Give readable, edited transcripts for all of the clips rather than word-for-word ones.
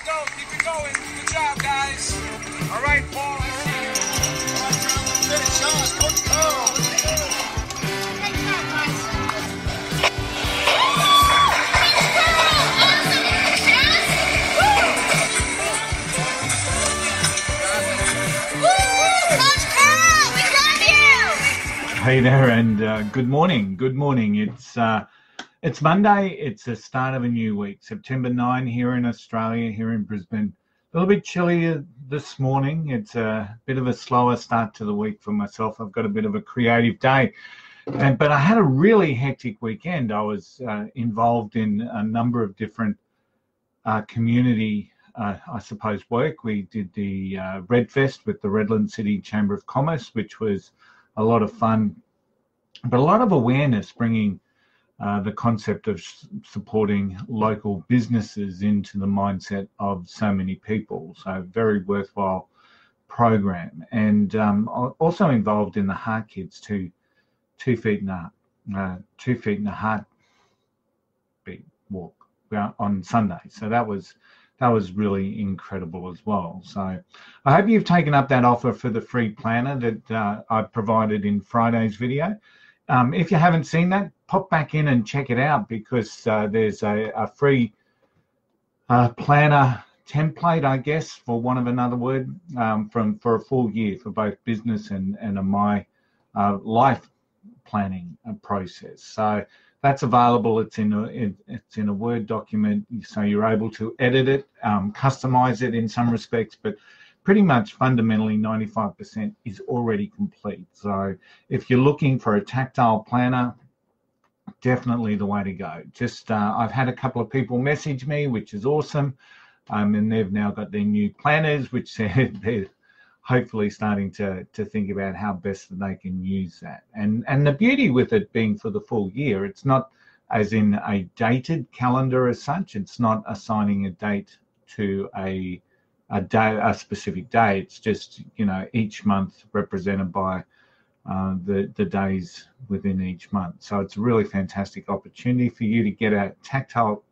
it go. Keep it going. Good job, guys. All right, Paul, I see you. All right, Charles. Finish, Charles. Coach Carl. Great job, guys. Hey there, and good morning. Good morning. It's Monday. It's the start of a new week, September 9 here in Australia, here in Brisbane. A little bit chillier this morning. It's a bit of a slower start to the week for myself. I've got a bit of a creative day, but I had a really hectic weekend. I was involved in a number of different community, I suppose, work. We did the Redfest with the Redland City Chamber of Commerce, which was a lot of fun, but a lot of awareness, bringing the concept of supporting local businesses into the mindset of so many people. So very worthwhile program, and also involved in the Heart Kids 2 feet in a heartbeat walk on Sunday. So that was really incredible as well. So I hope you've taken up that offer for the free planner that I provided in Friday's video. If you haven't seen that, pop back in and check it out, because there's a free planner template, I guess, for want of another word, for a full year for both business and my life planning process. So that's available. It's in a Word document, so you're able to edit it, customize it in some respects, but pretty much fundamentally 95% is already complete. So if you're looking for a tactile planner, definitely the way to go. Just I've had a couple of people message me, which is awesome, and they've now got their new planners, which they're hopefully starting to think about how best they can use that. And the beauty with it being for the full year, it's not as in a dated calendar as such. It's not assigning a date to a specific day. It's just, each month represented by the days within each month. So it's a really fantastic opportunity for you to get a tactile,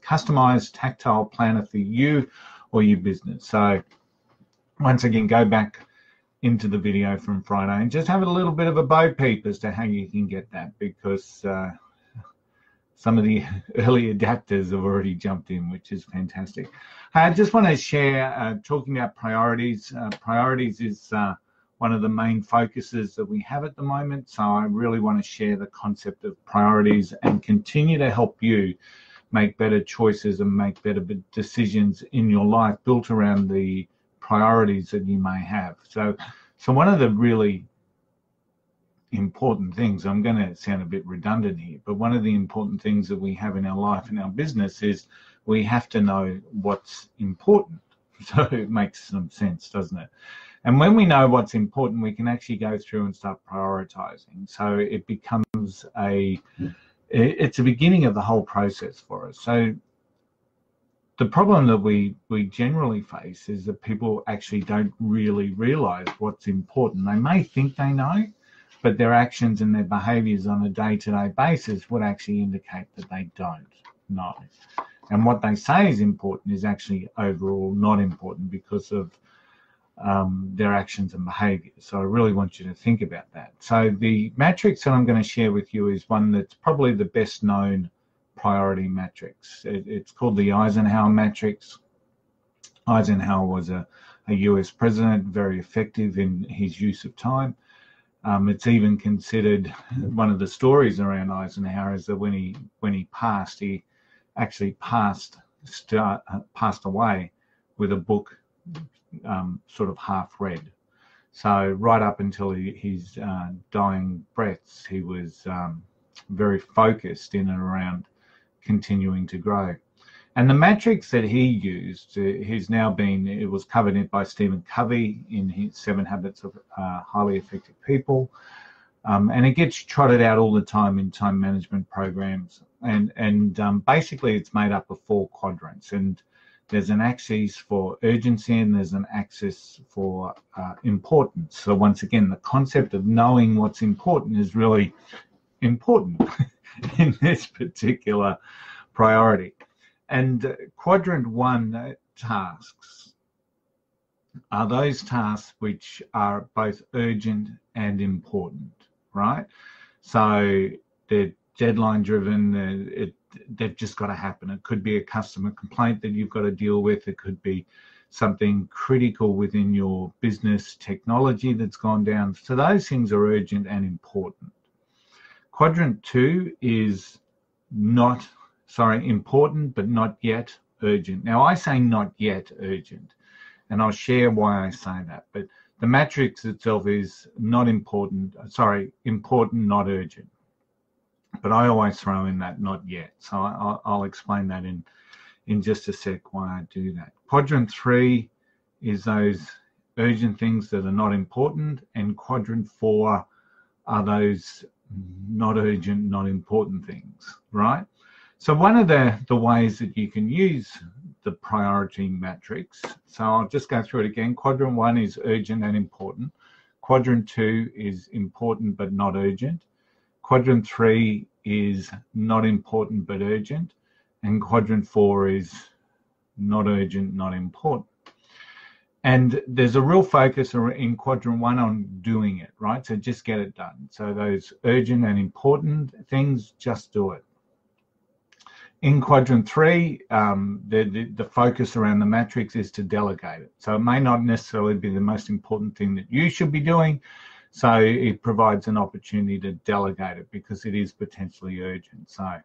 customized tactile planner for you or your business. So once again, go back into the video from Friday and just have a little bit of a bo peep as to how you can get that, because some of the early adapters have already jumped in, which is fantastic. I just want to share, talking about priorities. Priorities is one of the main focuses that we have at the moment. So I really want to share the concept of priorities and continue to help you make better choices and make better decisions in your life built around the priorities that you may have. So one of the really important things, I'm going to sound a bit redundant here, but one of the important things that we have in our life and our business is we have to know what's important. So it makes some sense, doesn't it? And when we know what's important, we can actually go through and start prioritizing. So it becomes it's a beginning of the whole process for us. So the problem that we generally face is that people actually don't really realize what's important. They may think they know, but their actions and their behaviors on a day-to-day basis would actually indicate that they don't know. And what they say is important is actually overall not important because of their actions and behaviors. So I really want you to think about that. So the matrix that I'm going to share with you is one that's probably the best known priority matrix. It's called the Eisenhower matrix. Eisenhower was a US president, very effective in his use of time. It's even considered, one of the stories around Eisenhower is that when he passed, he actually passed away with a book sort of half read. So right up until his dying breaths, he was very focused in and around continuing to grow. And the matrix that he used, it was covered in by Stephen Covey in his 7 Habits of Highly Effective People. And it gets trotted out all the time in time management programs. And basically it's made up of 4 quadrants. And there's an axis for urgency and there's an axis for importance. So once again, the concept of knowing what's important is really important in this particular priority. And quadrant 1 tasks are those tasks which are both urgent and important, right? So they're deadline driven, they've just got to happen. It could be a customer complaint that you've got to deal with. It could be something critical within your business technology that's gone down. So those things are urgent and important. Quadrant 2 is important, but not yet urgent. Now I say not yet urgent, and I'll share why I say that. But the matrix itself is important, not urgent. But I always throw in that not yet. So I'll explain that in just a sec why I do that. Quadrant 3 is those urgent things that are not important, and quadrant 4 are those not urgent, not important things, right? So one of the ways that you can use the priority matrix, so I'll just go through it again. Quadrant 1 is urgent and important. Quadrant 2 is important but not urgent. Quadrant 3 is not important but urgent. And quadrant 4 is not urgent, not important. And there's a real focus in quadrant 1 on doing it, right? So just get it done. So those urgent and important things, just do it. In quadrant 3, the focus around the matrix is to delegate it. So it may not necessarily be the most important thing that you should be doing. So it provides an opportunity to delegate it because it is potentially urgent. So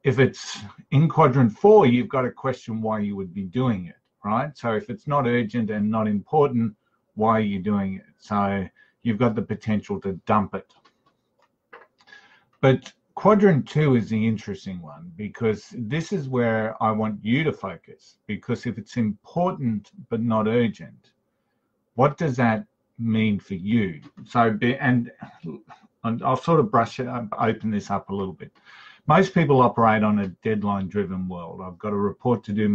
if it's in quadrant 4, you've got to question why you would be doing it, right? So if it's not urgent and not important, why are you doing it? So you've got the potential to dump it. But quadrant 2 is the interesting one, because this is where I want you to focus, because if it's important but not urgent, what does that mean for you? So, and I'll sort of open this up a little bit. Most people operate on a deadline-driven world. I've got a report to do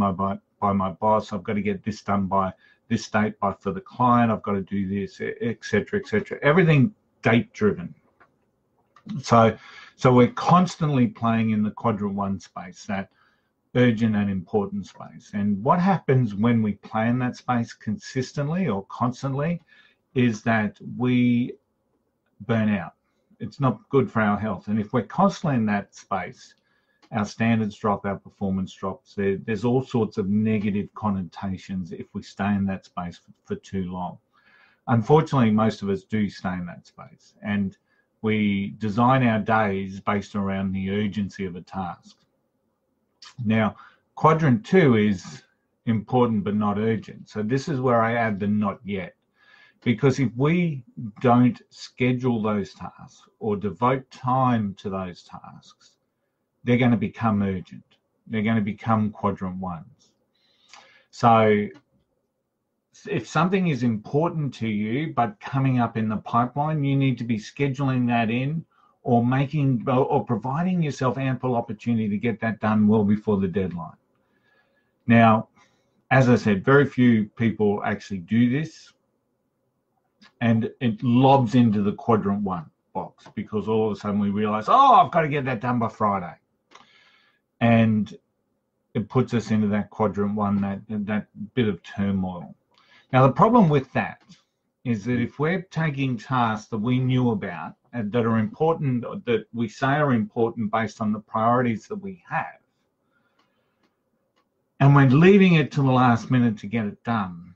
by my boss. I've got to get this done by this date for the client. I've got to do this, etc., etc. Everything date-driven. So we're constantly playing in the quadrant 1 space, that urgent and important space. And what happens when we play in that space consistently or constantly is that we burn out. It's not good for our health. And if we're constantly in that space, our standards drop, our performance drops. There's all sorts of negative connotations if we stay in that space for too long. Unfortunately, most of us do stay in that space. And we design our days based around the urgency of a task. Now, quadrant 2 is important but not urgent. So this is where I add the not yet. Because if we don't schedule those tasks or devote time to those tasks, they're going to become urgent. They're going to become quadrant 1s. So if something is important to you but coming up in the pipeline, you need to be scheduling that in or providing yourself ample opportunity to get that done well before the deadline. Now, as I said, very few people actually do this, and it lobs into the quadrant 1 box because all of a sudden we realize, oh, I've got to get that done by Friday. And it puts us into that quadrant 1, that bit of turmoil. Now, the problem with that is that if we're taking tasks that we knew about and that are important, that we say are important based on the priorities that we have, and we're leaving it to the last minute to get it done,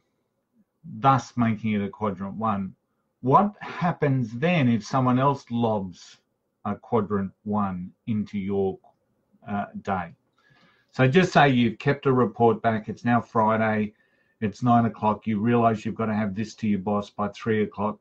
thus making it a quadrant 1, what happens then if someone else lobs a quadrant 1 into your day? So just say you've kept a report back, it's now Friday, it's 9 o'clock, you realize you've got to have this to your boss by 3 o'clock,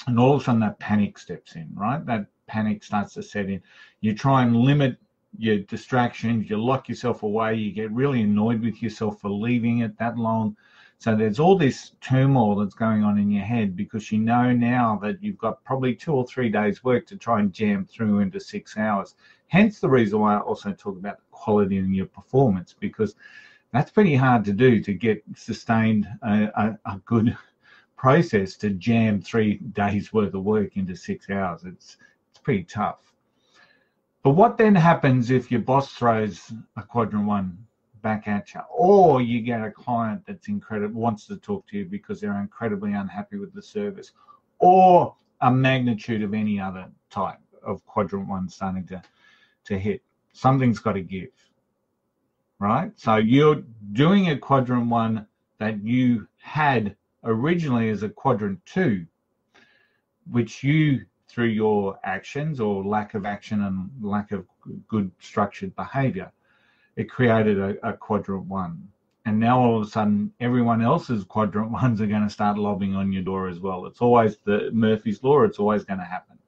and all of a sudden that panic steps in, right? That panic starts to set in. You try and limit your distractions, you lock yourself away, you get really annoyed with yourself for leaving it that long. So there's all this turmoil that's going on in your head because you know now that you've got probably 2 or 3 days work to try and jam through into 6 hours. Hence the reason why I also talk about the quality in your performance, because that's pretty hard to do, to get sustained a good process to jam 3 days worth of work into 6 hours. It's pretty tough. But what then happens if your boss throws a quadrant 1 back at you, or you get a client that's wants to talk to you because they're incredibly unhappy with the service, or a magnitude of any other type of quadrant 1 starting to hit? Something's got to give, right? So you're doing a quadrant 1 that you had originally as a quadrant 2, which you, through your actions or lack of action and lack of good structured behavior, it created a quadrant 1. And now all of a sudden, everyone else's quadrant 1s are going to start lobbing on your door as well. It's always the Murphy's Law. It's always going to happen.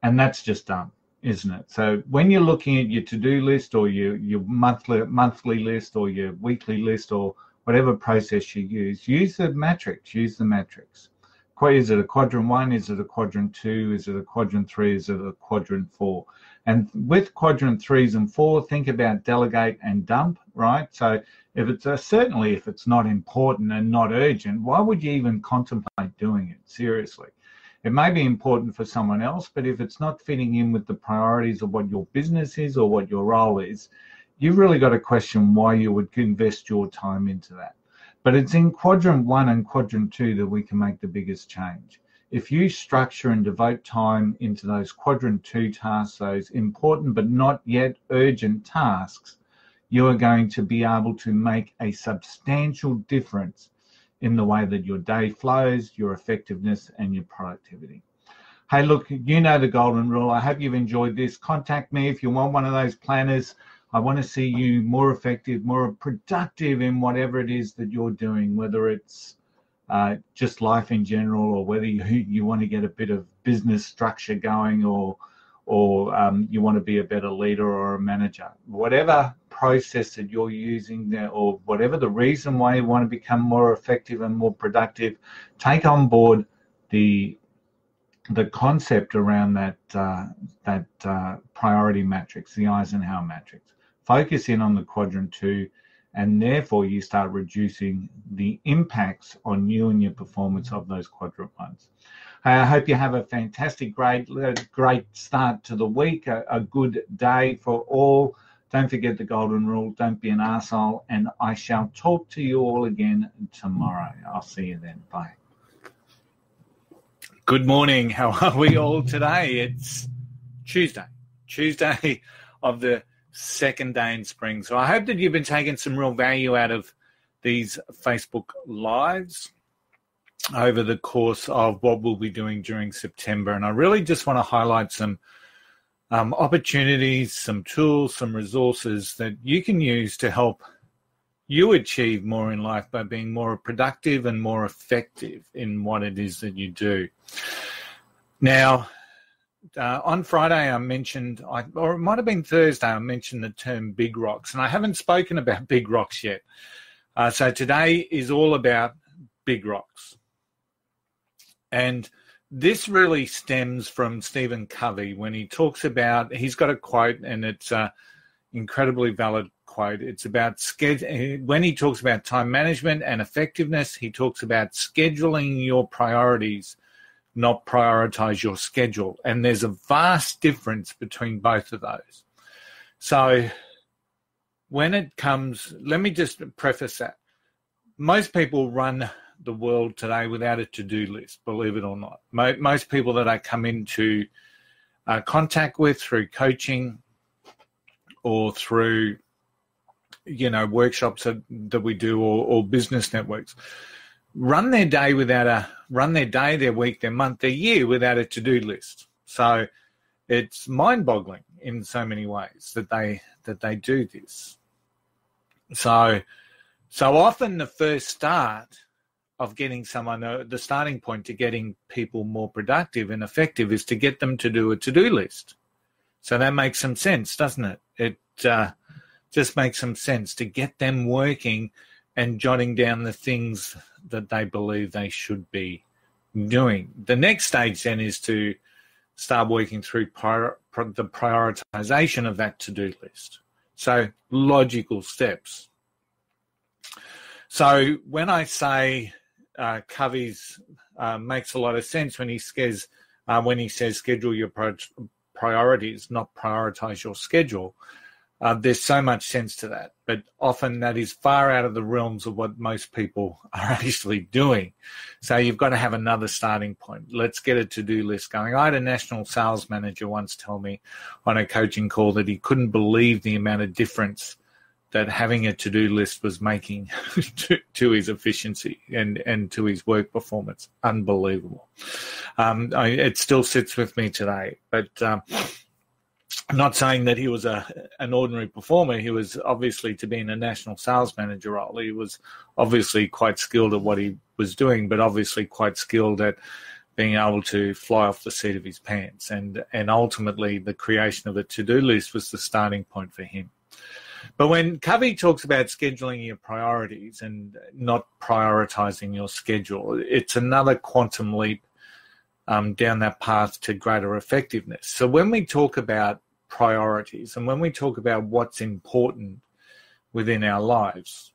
And that's just dumb, isn't it? So when you're looking at your to-do list or your monthly list or your weekly list or whatever process you use the matrix. Is it a quadrant 1? Is it a quadrant 2? Is it a quadrant 3? Is it a quadrant 4? And with quadrant 3s and 4, think about delegate and dump, right? So if it's certainly if it's not important and not urgent, why would you even contemplate doing it? Seriously. It may be important for someone else, but if it's not fitting in with the priorities of what your business is or what your role is, you've really got to question why you would invest your time into that. But it's in quadrant 1 and quadrant 2 that we can make the biggest change. If you structure and devote time into those quadrant 2 tasks, those important but not yet urgent tasks, you are going to be able to make a substantial difference in the way that your day flows, your effectiveness, and your productivity. Hey, look, you know the golden rule. I hope you've enjoyed this. Contact me if you want one of those planners. I want to see you more effective, more productive in whatever it is that you're doing, whether it's just life in general, or whether you want to get a bit of business structure going, or you want to be a better leader or a manager. Whatever process that you're using there, or whatever the reason why you want to become more effective and more productive, take on board the concept around that priority matrix, the Eisenhower matrix. Focus in on the quadrant 2, and therefore you start reducing the impacts on you and your performance of those quadrant 1s. I hope you have a fantastic, great start to the week, a good day for all. Don't forget the golden rule. Don't be an arsehole. And I shall talk to you all again tomorrow. I'll see you then. Bye. Good morning. How are we all today? It's Tuesday of the second day in spring. So I hope that you've been taking some real value out of these Facebook Lives over the course of what we'll be doing during September. And I really just want to highlight some opportunities, some tools, some resources that you can use to help you achieve more in life by being more productive and more effective in what it is that you do. Now, on Friday I mentioned, or it might have been Thursday, I mentioned the term big rocks, and I haven't spoken about big rocks yet. So today is all about big rocks. And this really stems from Stephen Covey when he talks about, he's got a quote, and it's an incredibly valid quote. It's about when he talks about time management and effectiveness, he talks about scheduling your priorities, not prioritize your schedule. And there's a vast difference between both of those. So when it comes, let me just preface that. Most people run the world today without a to-do list, believe it or not. Most people that I come into contact with through coaching or through, workshops that we do, or business networks, run their day their week, their month, their year without a to-do list. So it's mind-boggling in so many ways that they do this. So often the first start of getting someone, the starting point to getting people more productive and effective is to get them to do a to-do list. So that makes some sense, doesn't it? It just makes some sense to get them working and jotting down the things that they believe they should be doing. The next stage then is to start working through the prioritization of that to-do list. So logical steps. So when I say Covey's makes a lot of sense when he says schedule your priorities, not prioritize your schedule. There's so much sense to that, but often that is far out of the realms of what most people are actually doing. So you've got to have another starting point. Let's get a to-do list going. I had a national sales manager once tell me on a coaching call that he couldn't believe the amount of difference that having a to-do list was making to his efficiency and to his work performance. Unbelievable. It still sits with me today, but I'm not saying that he was an ordinary performer. He was obviously, to be in a national sales manager role, he was obviously quite skilled at what he was doing, but obviously quite skilled at being able to fly off the seat of his pants. And ultimately, the creation of a to-do list was the starting point for him. But when Covey talks about scheduling your priorities and not prioritizing your schedule, it's another quantum leap down that path to greater effectiveness. So when we talk about priorities and when we talk about what's important within our lives,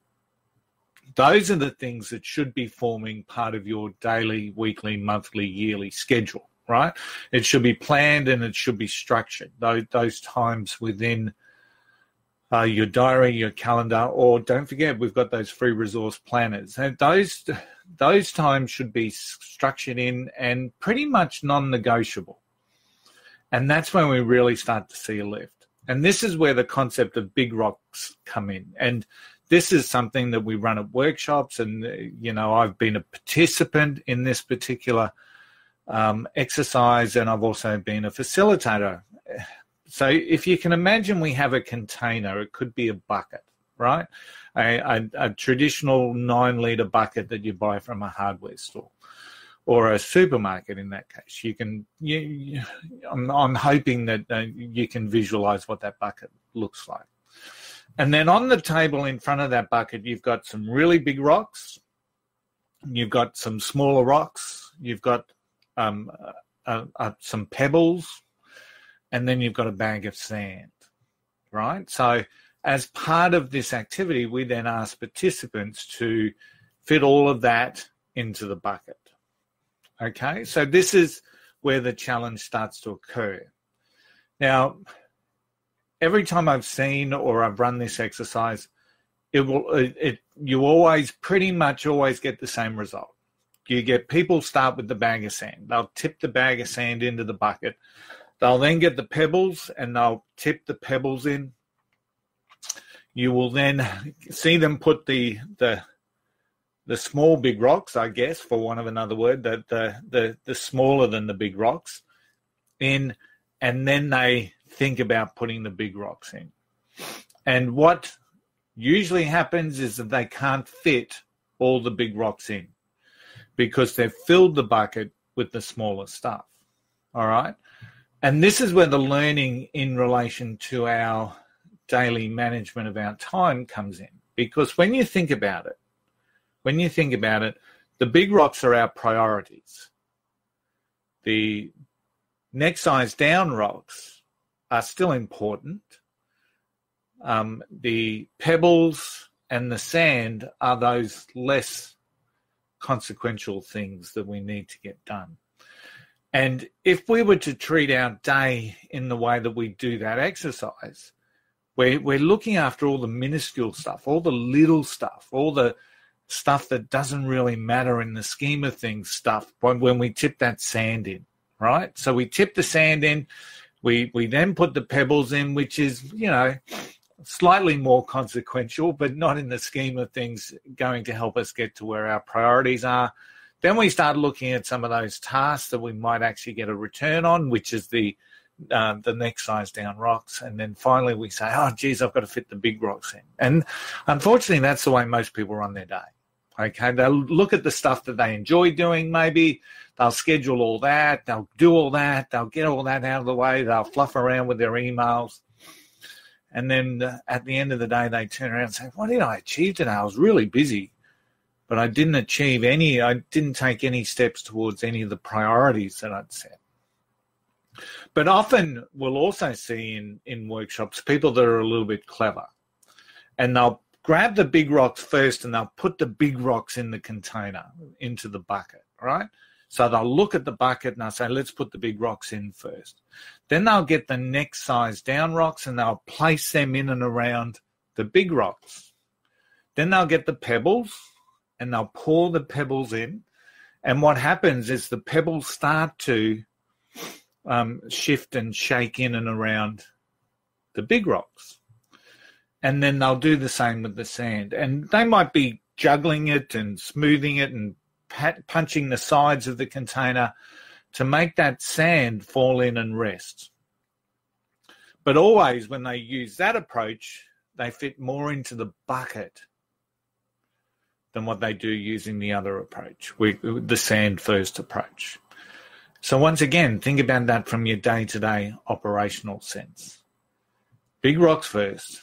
those are the things that should be forming part of your daily, weekly, monthly, yearly schedule, right? It should be planned and it should be structured. Those times within your diary, your calendar, or don't forget, we've got those free resource planners. And those times should be structured in and pretty much non-negotiable. And that's when we really start to see a lift. And this is where the concept of big rocks come in. And this is something that we run at workshops. And, I've been a participant in this particular exercise, and I've also been a facilitator. So if you can imagine, we have a container. It could be a bucket, right? A traditional 9-litre bucket that you buy from a hardware store or a supermarket in that case. I'm hoping that you can visualize what that bucket looks like. And then on the table in front of that bucket, you've got some really big rocks. You've got some smaller rocks. You've got some pebbles. And then you've got a bag of sand, right? So as part of this activity, we then ask participants to fit all of that into the bucket. Okay, so this is where the challenge starts to occur. Now, every time I've seen or I've run this exercise, you always pretty much always get the same result. You get people start with the bag of sand. They'll tip the bag of sand into the bucket. They'll then get the pebbles and they'll tip the pebbles in. You will then see them put the small big rocks, I guess, for want of another word, the smaller than the big rocks in, and then they think about putting the big rocks in. And what usually happens is that they can't fit all the big rocks in because they've filled the bucket with the smaller stuff. All right? And this is where the learning in relation to our daily management of our time comes in. Because when you think about it, the big rocks are our priorities. The next size down rocks are still important. The pebbles and the sand are those less consequential things that we need to get done. And if we were to treat our day in the way that we do that exercise, we're looking after all the minuscule stuff, all the little stuff, all the stuff that doesn't really matter in the scheme of things stuff when we tip that sand in, right? So we tip the sand in, we then put the pebbles in, which is, slightly more consequential, but not in the scheme of things going to help us get to where our priorities are. Then we start looking at some of those tasks that we might actually get a return on, which is the next size down rocks. And then finally we say, oh, geez, I've got to fit the big rocks in. And unfortunately, that's the way most people run their day. Okay, they'll look at the stuff that they enjoy doing maybe. They'll schedule all that. They'll do all that. They'll get all that out of the way. They'll fluff around with their emails. And then at the end of the day, they turn around and say, what did I achieve today? I was really busy. But I didn't take any steps towards any of the priorities that I'd set. But often we'll also see in workshops people that are a little bit clever. And they'll grab the big rocks first and they'll put the big rocks in the container, into the bucket, right? So they'll look at the bucket and they'll say, let's put the big rocks in first. Then they'll get the next size down rocks and they'll place them in and around the big rocks. Then they'll get the pebbles and they'll pour the pebbles in. And what happens is the pebbles start to shift and shake in and around the big rocks. And then they'll do the same with the sand. And they might be juggling it and smoothing it and punching the sides of the container to make that sand fall in and rest. But always when they use that approach, they fit more into the bucket than what they do using the other approach, the sand first approach. So once again, think about that from your day-to-day operational sense. Big rocks first.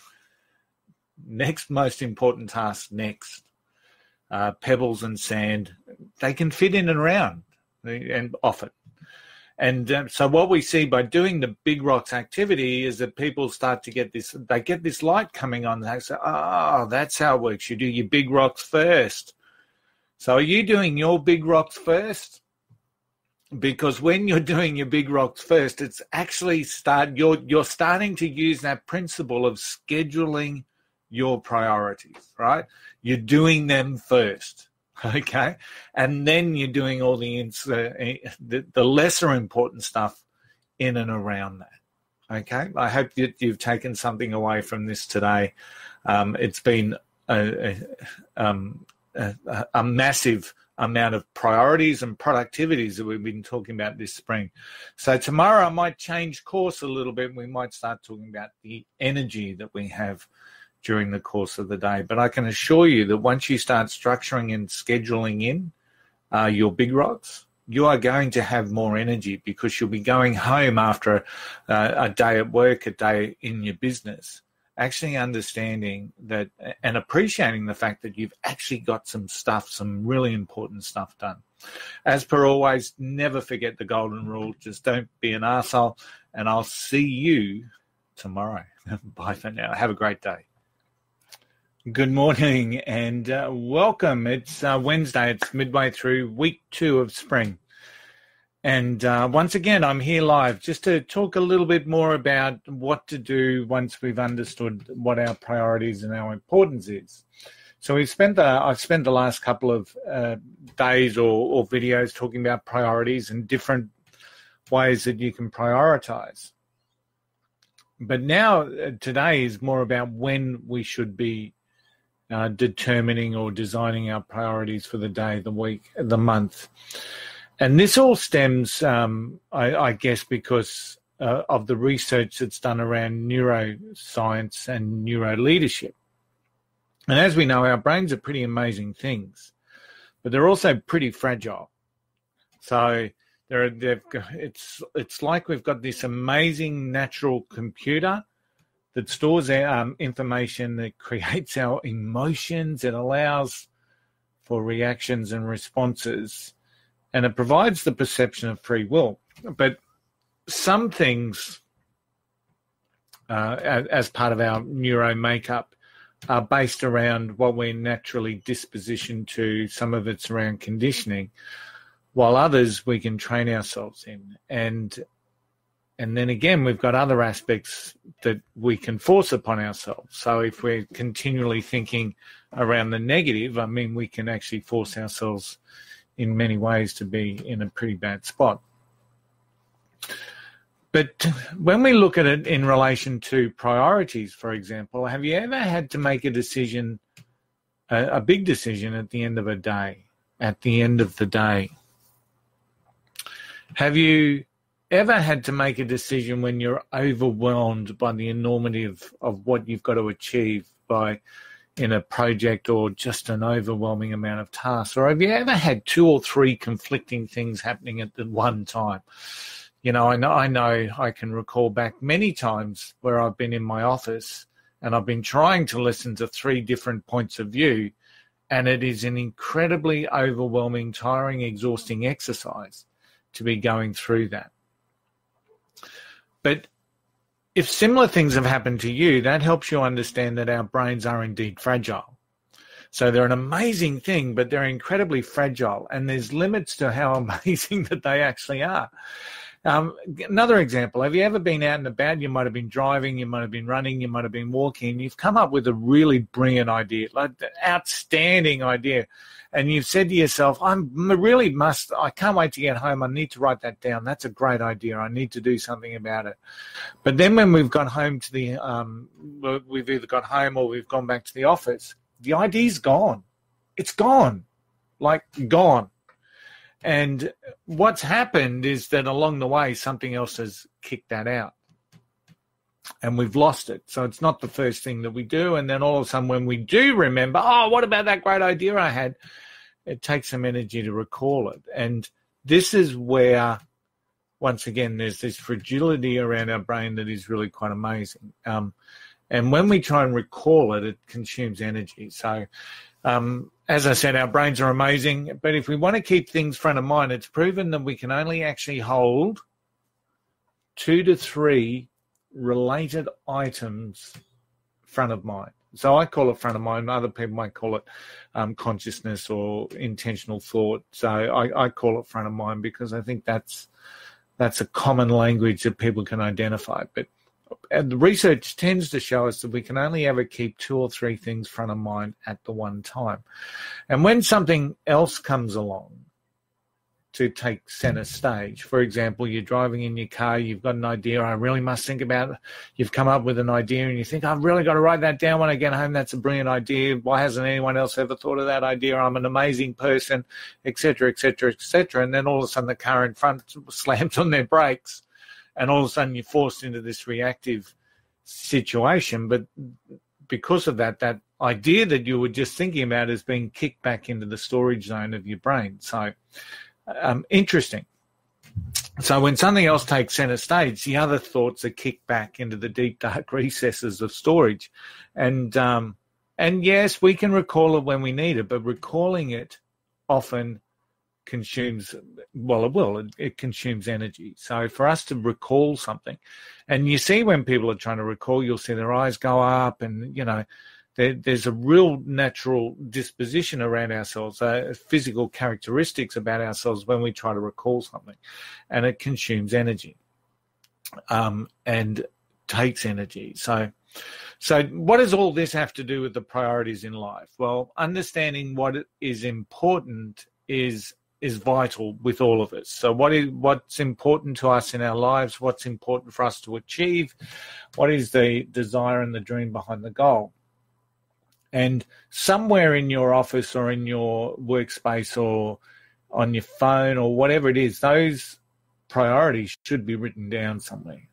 Next most important task next. Pebbles and sand, they can fit in and around and off it. And so what we see by doing the big rocks activity is that people start to get this light coming on. They say, oh, that's how it works. You do your big rocks first. So are you doing your big rocks first? Because when you're doing your big rocks first, it's actually you're starting to use that principle of scheduling your priorities, right? You're doing them first, okay? And then you're doing all the lesser important stuff in and around that, okay? I hope that you've taken something away from this today. It's been a massive amount of priorities and productivities that we've been talking about this spring. So tomorrow I might change course a little bit. We might start talking about the energy that we have during the course of the day. But I can assure you that once you start structuring and scheduling in your big rocks, you are going to have more energy because you'll be going home after a day at work, a day in your business, actually understanding that and appreciating the fact that you've actually got some really important stuff done. As per always, never forget the golden rule. Just don't be an arsehole, and I'll see you tomorrow. Bye for now. Have a great day. Good morning and welcome. It's Wednesday. It's midway through week 2 of spring. And once again, I'm here live just to talk a little bit more about what to do once we've understood what our priorities and our importance is. So I've spent the last couple of days or videos talking about priorities and different ways that you can prioritize. But now today is more about when we should be determining or designing our priorities for the day, the week, the month. And this all stems, I guess, because of the research that's done around neuroscience and neuroleadership. And as we know, our brains are pretty amazing things, but they're also pretty fragile. So it's like we've got this amazing natural computer that stores our information, that creates our emotions, it allows for reactions and responses, and it provides the perception of free will. But some things, as part of our neuro makeup, are based around what we're naturally dispositioned to. Some of it's around conditioning, while others we can train ourselves in. And then again, we've got other aspects that we can force upon ourselves. So if we're continually thinking around the negative, I mean, we can actually force ourselves in many ways to be in a pretty bad spot. But when we look at it in relation to priorities, for example, have you ever had to make a decision, a big decision at the end of a day, at the end of the day? Have you ever had to make a decision when you're overwhelmed by the enormity of what you've got to achieve in a project, or just an overwhelming amount of tasks? Or have you ever had 2 or 3 conflicting things happening at the one time? You know, I know I can recall back many times where I've been in my office and I've been trying to listen to 3 different points of view, and it is an incredibly overwhelming, tiring, exhausting exercise to be going through that. But if similar things have happened to you, that helps you understand that our brains are indeed fragile. So they're an amazing thing, but they're incredibly fragile, and there's limits to how amazing that they actually are. Another example, have you ever been out and about? You might have been driving, you might have been running, you might have been walking. You've come up with a really brilliant idea, like an outstanding idea. And you've said to yourself, I can't wait to get home. I need to write that down. That's a great idea. I need to do something about it. But then when we've gone home to we've either got home or we've gone back to the office, the idea's gone. It's gone, like gone. And what's happened is that along the way, something else has kicked that out and we've lost it. So it's not the first thing that we do. And then all of a sudden when we do remember, what about that great idea I had? It takes some energy to recall it. And this is where, once again, there's this fragility around our brain that is really quite amazing. And when we try and recall it, it consumes energy. So, as I said, our brains are amazing, but if we want to keep things front of mind, it's proven that we can only actually hold 2 to 3 related items front of mind. So I call it front of mind. Other people might call it consciousness or intentional thought. So I call it front of mind because I think that's a common language that people can identify. And the research tends to show us that we can only ever keep 2 or 3 things front of mind at the one time. And when something else comes along to take center stage, for example, you're driving in your car, you've got an idea, I really must think about it. You've come up with an idea and you think, I've really got to write that down when I get home. That's a brilliant idea. Why hasn't anyone else ever thought of that idea? I'm an amazing person, et cetera, et cetera, et cetera. And then all of a sudden the car in front slams on their brakes. And all of a sudden you're forced into this reactive situation. But because of that idea that you were just thinking about is being kicked back into the storage zone of your brain. So interesting. So when something else takes center stage, the other thoughts are kicked back into the deep, dark recesses of storage. And yes, we can recall it when we need it, but recalling it often consumes, it consumes energy. So for us to recall something, and you see when people are trying to recall, you'll see their eyes go up, and there's a real natural disposition around ourselves, physical characteristics about ourselves when we try to recall something, and it consumes energy and takes energy. So what does all this have to do with the priorities in life? Well, understanding what is important is vital with all of us. So what's important to us in our lives, what's important for us to achieve, what is the desire and the dream behind the goal. And somewhere in your office or in your workspace or on your phone or whatever it is, those priorities should be written down somewhere.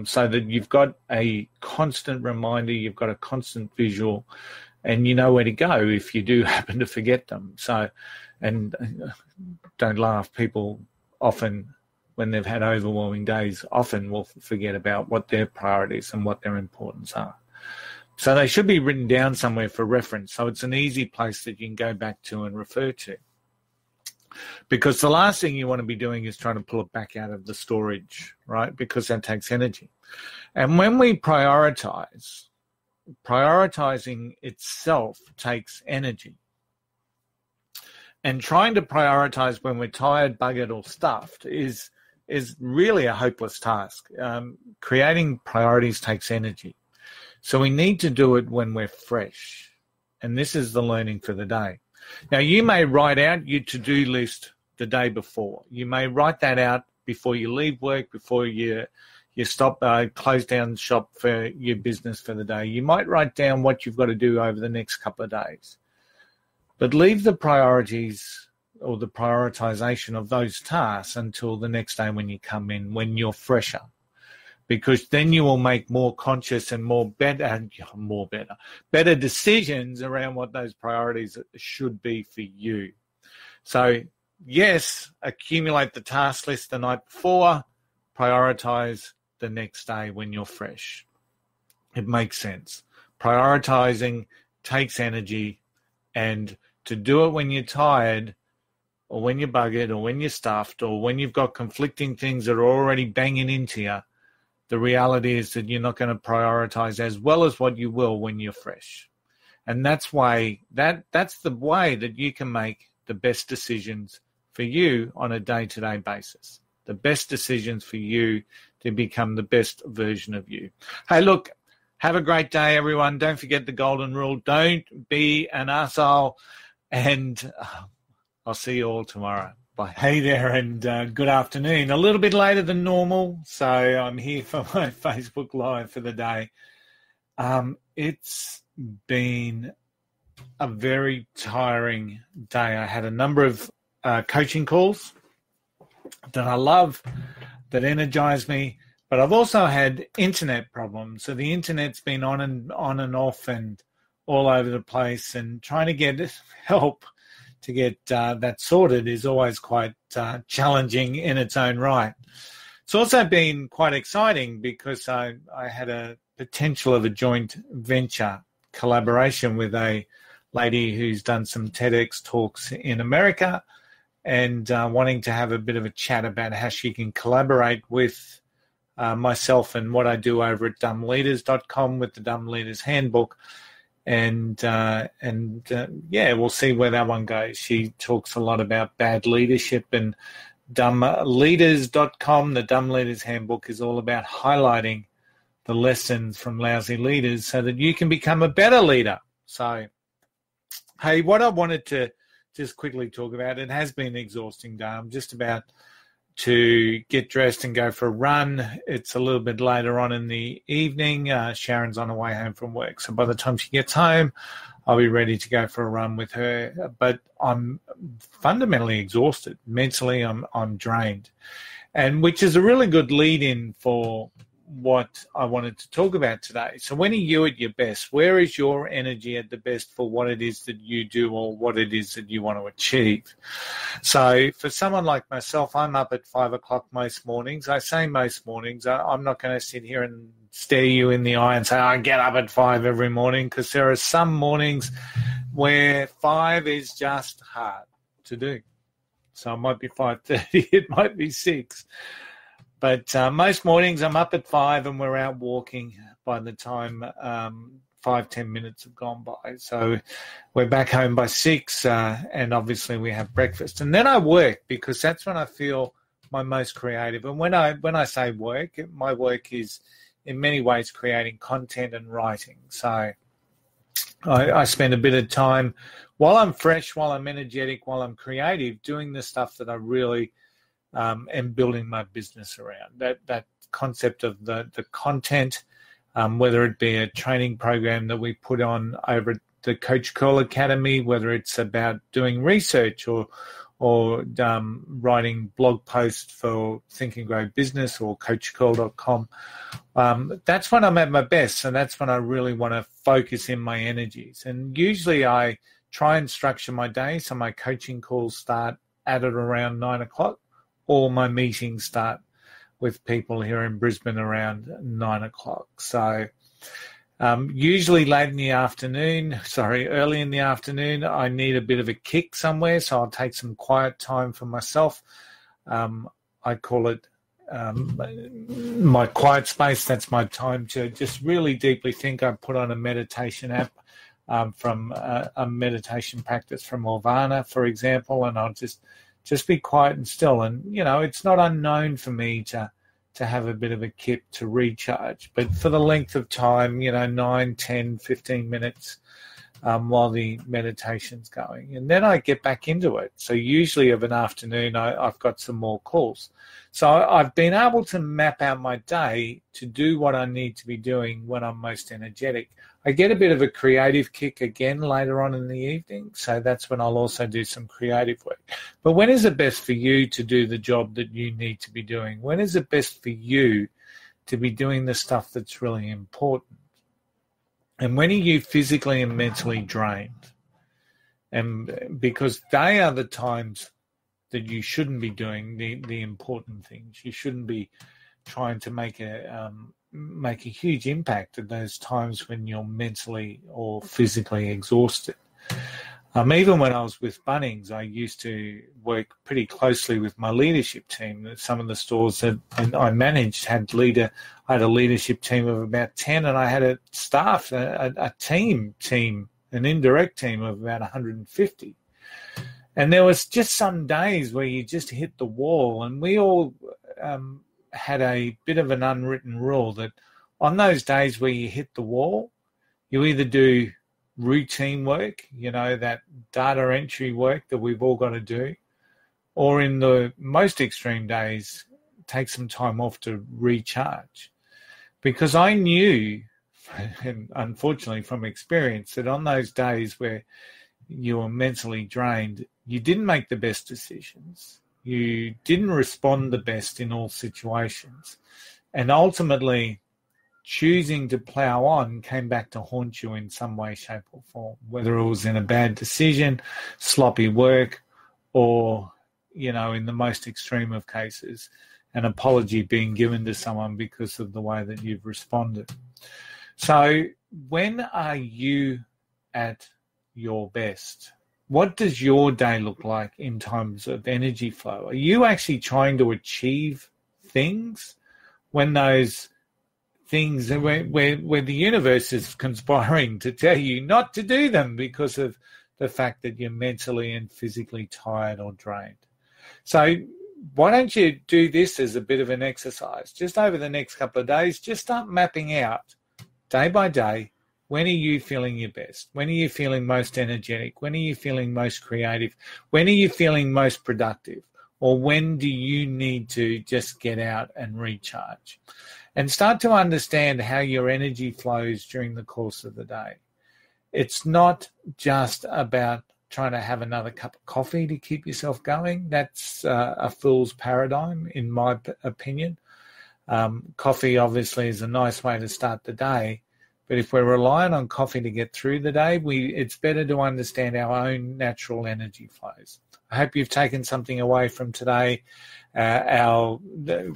So that you've got a constant reminder, you've got a constant visual, and you know where to go if you do happen to forget them. So, and don't laugh, people often, when they've had overwhelming days, often will forget about what their priorities and what their importance are. So they should be written down somewhere for reference. So it's an easy place that you can go back to and refer to. Because the last thing you want to be doing is trying to pull it back out of the storage, right? Because that takes energy. And when we prioritize, prioritizing itself takes energy. And trying to prioritize when we're tired, buggered, or stuffed is really a hopeless task. Creating priorities takes energy. So we need to do it when we're fresh. And this is the learning for the day. Now, you may write out your to-do list the day before. You may write that out before you leave work, before you stop, close down shop for your business for the day. You might write down what you've got to do over the next couple of days. But leave the priorities or the prioritization of those tasks until the next day when you come in, when you're fresher. Because then you will make more conscious and better decisions around what those priorities should be for you. So, yes, accumulate the task list the night before, prioritize the next day when you're fresh. It makes sense. Prioritizing takes energy, and to do it when you're tired or when you're buggered or when you're stuffed or when you've got conflicting things that are already banging into you, the reality is that you're not going to prioritize as well as what you will when you're fresh. And that's the way that you can make the best decisions for you on a day-to-day basis. The best decisions for you to become the best version of you. Hey, look, have a great day, everyone. Don't forget the golden rule. Don't be an arsehole. And I'll see you all tomorrow. Bye. Hey there, and good afternoon. A little bit later than normal, so I'm here for my Facebook Live for the day. It's been a very tiring day. I had a number of coaching calls that I love, that energize me, but I've also had internet problems. So the internet's been on and off and all over the place, and trying to get help to get that sorted is always quite challenging in its own right. It's also been quite exciting because I had a potential of a joint venture collaboration with a lady who's done some TEDx talks in America, and wanting to have a bit of a chat about how she can collaborate with myself and what I do over at dumbleaders.com with the Dumb Leaders Handbook. And we'll see where that one goes. She talks a lot about bad leadership, and dumbleaders.com, the Dumb Leaders Handbook, is all about highlighting the lessons from lousy leaders so that you can become a better leader. So, hey, what I wanted to just quickly talk about, it has been an exhausting day. I'm just about to get dressed and go for a run. It's a little bit later on in the evening. Sharon's on her way home from work. So by the time she gets home, I'll be ready to go for a run with her. But I'm fundamentally exhausted. Mentally, I'm drained. And which is a really good lead-in for what I wanted to talk about today. So when are you at your best? Where is your energy at the best for what it is that you do or what it is that you want to achieve? So for someone like myself, I'm up at 5 o'clock most mornings. I say most mornings. I'm not going to sit here and stare you in the eye and say, I get up at 5 every morning, because there are some mornings where 5 is just hard to do. So it might be 5:30, it might be 6. But most mornings I'm up at 5 and we're out walking by the time 5-10 minutes have gone by. So we're back home by 6, and obviously we have breakfast. And then I work, because that's when I feel my most creative. And when I say work, my work is in many ways creating content and writing. So I spend a bit of time while I'm fresh, while I'm energetic, while I'm creative, doing the stuff that I really and building my business around. That concept of the content, whether it be a training program that we put on over at the Coach Curl Academy, whether it's about doing research or writing blog posts for Think and Grow Business or coachcurl.com, that's when I'm at my best, and that's when I really want to focus in my energies. And usually I try and structure my day so my coaching calls start at around 9 o'clock. All my meetings start with people here in Brisbane around 9 o'clock. So usually early in the afternoon, I need a bit of a kick somewhere, so I'll take some quiet time for myself. I call it my quiet space. That's my time to just really deeply think. I put on a meditation app from a meditation practice from Orvana, for example, and I'll just be quiet and still. And, it's not unknown for me to have a bit of a kip to recharge. But for the length of time, 9, 10, 15 minutes while the meditation's going. And then I get back into it. So usually of an afternoon, I've got some more calls. So I've been able to map out my day to do what I need to be doing when I'm most energetic. I get a bit of a creative kick again later on in the evening, so that's when I'll also do some creative work. But when is it best for you to do the job that you need to be doing? When is it best for you to be doing the stuff that's really important? And when are you physically and mentally drained? And because they are the times that you shouldn't be doing the important things. You shouldn't be trying to make a huge impact at those times when you're mentally or physically exhausted. Even when I was with Bunnings, I used to work pretty closely with my leadership team. Some of the stores that I managed had a leadership team of about 10, and I had a staff, a team an indirect team of about 150. And there was just some days where you just hit the wall, and we all had a bit of an unwritten rule that on those days where you hit the wall, you either do routine work, that data entry work that we've all got to do, or in the most extreme days, take some time off to recharge. Because I knew, and unfortunately from experience, that on those days where you were mentally drained, you didn't make the best decisions. You didn't respond the best in all situations. And ultimately, choosing to plow on came back to haunt you in some way, shape or form, whether it was in a bad decision, sloppy work, or, in the most extreme of cases, an apology being given to someone because of the way that you've responded. So when are you at your best? What does your day look like in terms of energy flow? Are you actually trying to achieve things when those things where the universe is conspiring to tell you not to do them because of the fact that you're mentally and physically tired or drained? So why don't you do this as a bit of an exercise? Just over the next couple of days, just start mapping out day by day, when are you feeling your best? When are you feeling most energetic? When are you feeling most creative? When are you feeling most productive? Or when do you need to just get out and recharge? And start to understand how your energy flows during the course of the day. It's not just about trying to have another cup of coffee to keep yourself going. That's a fool's paradigm, in my opinion. Coffee obviously is a nice way to start the day, but if we're relying on coffee to get through the day, it's better to understand our own natural energy flows. I hope you've taken something away from today. Our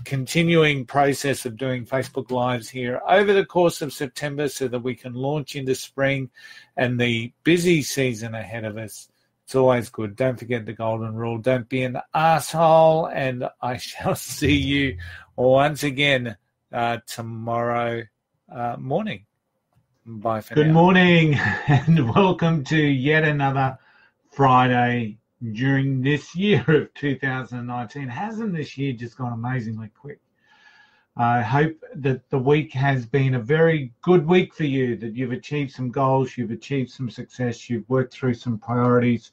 continuing process of doing Facebook Lives here over the course of September so that we can launch into spring and the busy season ahead of us. It's always good. Don't forget the golden rule. Don't be an asshole. And I shall see you once again tomorrow morning. Bye for now. Good morning and welcome to yet another Friday during this year of 2019. Hasn't this year just gone amazingly quick? I hope that the week has been a very good week for you, that you've achieved some goals, you've achieved some success, you've worked through some priorities.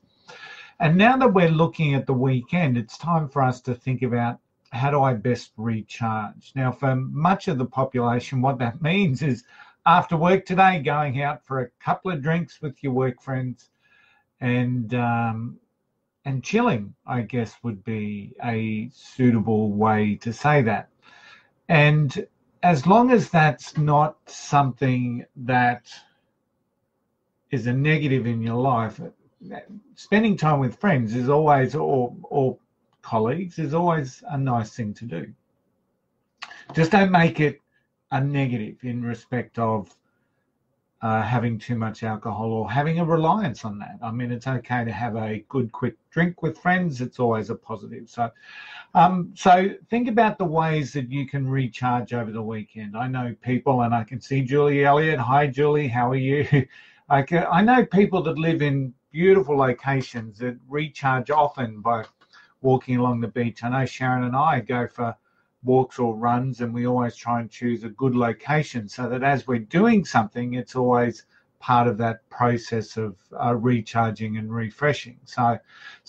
And now that we're looking at the weekend, it's time for us to think about, how do I best recharge? Now, for much of the population, what that means is after work today, going out for a couple of drinks with your work friends and chilling, I guess, would be a suitable way to say that. And as long as that's not something that is a negative in your life, spending time with friends is always, or colleagues, is always a nice thing to do. Just don't make it a negative in respect of having too much alcohol or having a reliance on that. I mean, it's okay to have a good, quick drink with friends. It's always a positive. So think about the ways that you can recharge over the weekend. I know people, and I can see Julie Elliott. Hi, Julie. How are you? I know people that live in beautiful locations that recharge often by walking along the beach. I know Sharon and I go for walks or runs, and we always try and choose a good location so that as we're doing something, it's always part of that process of recharging and refreshing. So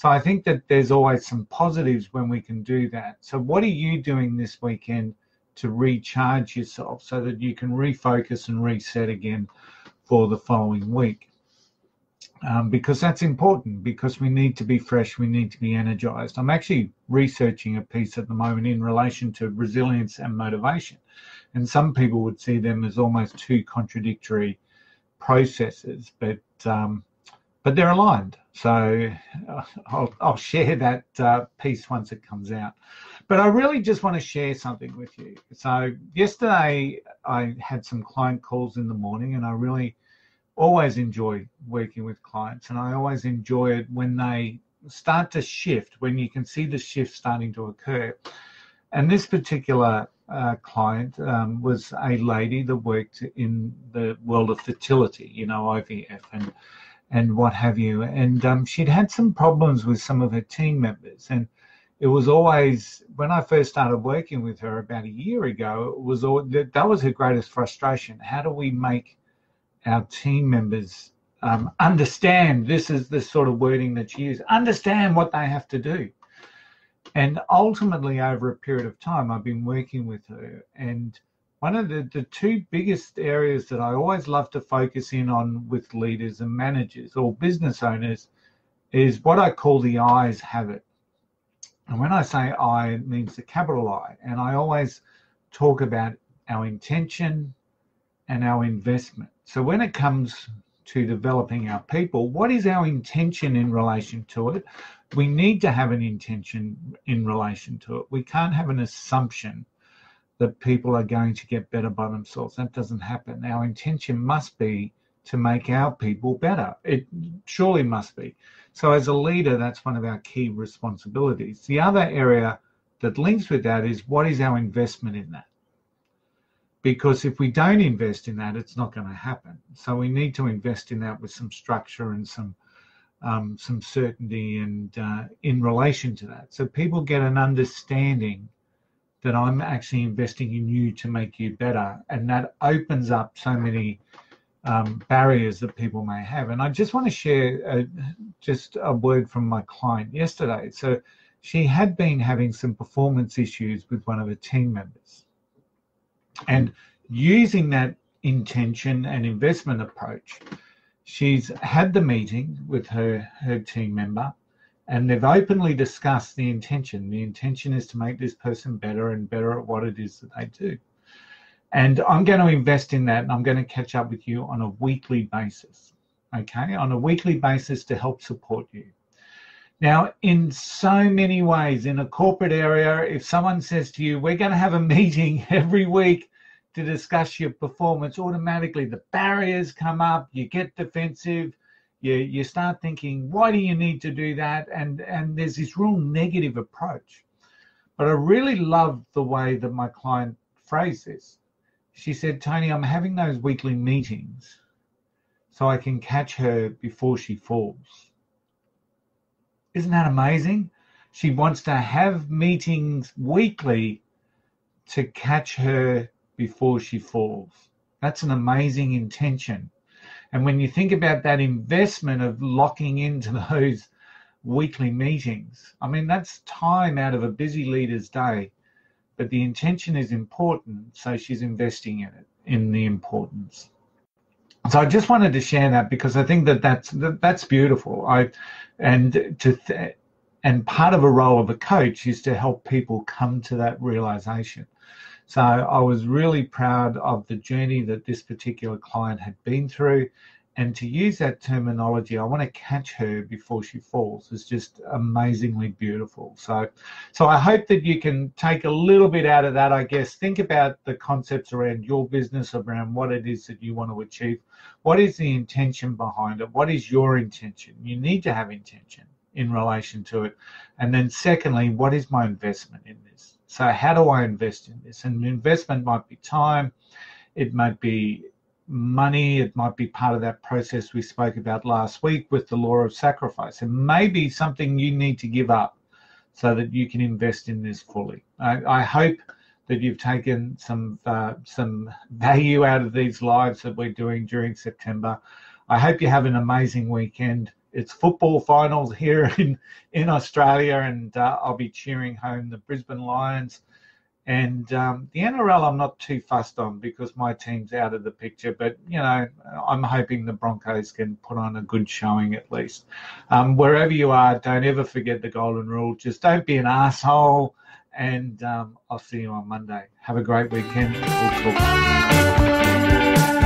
I think that there's always some positives when we can do that. So what are you doing this weekend to recharge yourself so that you can refocus and reset again for the following week? Because that's important, because we need to be fresh, we need to be energized. I'm actually researching a piece at the moment in relation to resilience and motivation. And some people would see them as almost two contradictory processes, but they're aligned. So I'll share that piece once it comes out. But I really just want to share something with you. So yesterday I had some client calls in the morning, and I really always enjoy working with clients, and I always enjoy it when they start to shift, when you can see the shift starting to occur. And this particular client was a lady that worked in the world of fertility, IVF and what have you. And she'd had some problems with some of her team members. And it was always, when I first started working with her about a year ago, that was her greatest frustration. How do we make our team members understand, this is the sort of wording that she used, understand what they have to do? And ultimately, over a period of time, I've been working with her. And one of the two biggest areas that I always love to focus in on with leaders and managers or business owners is what I call the I's habit. And when I say I, it means the capital I. And I always talk about our intention and our investment. So when it comes to developing our people, what is our intention in relation to it? We need to have an intention in relation to it. We can't have an assumption that people are going to get better by themselves. That doesn't happen. Our intention must be to make our people better. It surely must be. So as a leader, that's one of our key responsibilities. The other area that links with that is, what is our investment in that? Because if we don't invest in that, it's not going to happen. So we need to invest in that with some structure and some certainty and in relation to that. So people get an understanding that I'm actually investing in you to make you better. And that opens up so many barriers that people may have. And I just want to share just a word from my client yesterday. So she had been having some performance issues with one of her team members. And using that intention and investment approach, she's had the meeting with her team member, and they've openly discussed the intention. The intention is to make this person better and better at what it is that they do. And I'm going to invest in that, and I'm going to catch up with you on a weekly basis, okay? On a weekly basis to help support you. Now, in so many ways, in a corporate area, if someone says to you, we're going to have a meeting every week to discuss your performance, automatically the barriers come up, you get defensive, you start thinking, why do you need to do that? And there's this real negative approach. But I really love the way that my client phrased this. She said, Tony, I'm having those weekly meetings so I can catch her before she falls. Isn't that amazing? She wants to have meetings weekly to catch her before she falls. That's an amazing intention. And when you think about that investment of locking into those weekly meetings, I mean, that's time out of a busy leader's day, but the intention is important, so she's investing in it, in the importance. So I just wanted to share that because I think that's beautiful. And part of a role of a coach is to help people come to that realization. So I was really proud of the journey that this particular client had been through, and to use that terminology, I want to catch her before she falls, is just amazingly beautiful. So I hope that you can take a little bit out of that, I guess. Think about the concepts around your business, around what it is that you want to achieve. What is the intention behind it? What is your intention? You need to have intention in relation to it. And then secondly, what is my investment in this? So how do I invest in this? And investment might be time, it might be money, it might be part of that process we spoke about last week with the law of sacrifice. It may be something you need to give up so that you can invest in this fully. I hope that you've taken some value out of these lives that we're doing during September. I hope you have an amazing weekend. It's football finals here in Australia, and I'll be cheering home the Brisbane Lions. And the NRL I'm not too fussed on because my team's out of the picture, but, you know, I'm hoping the Broncos can put on a good showing at least. Wherever you are, don't ever forget the golden rule. Just don't be an asshole, and I'll see you on Monday. Have a great weekend. We'll talk.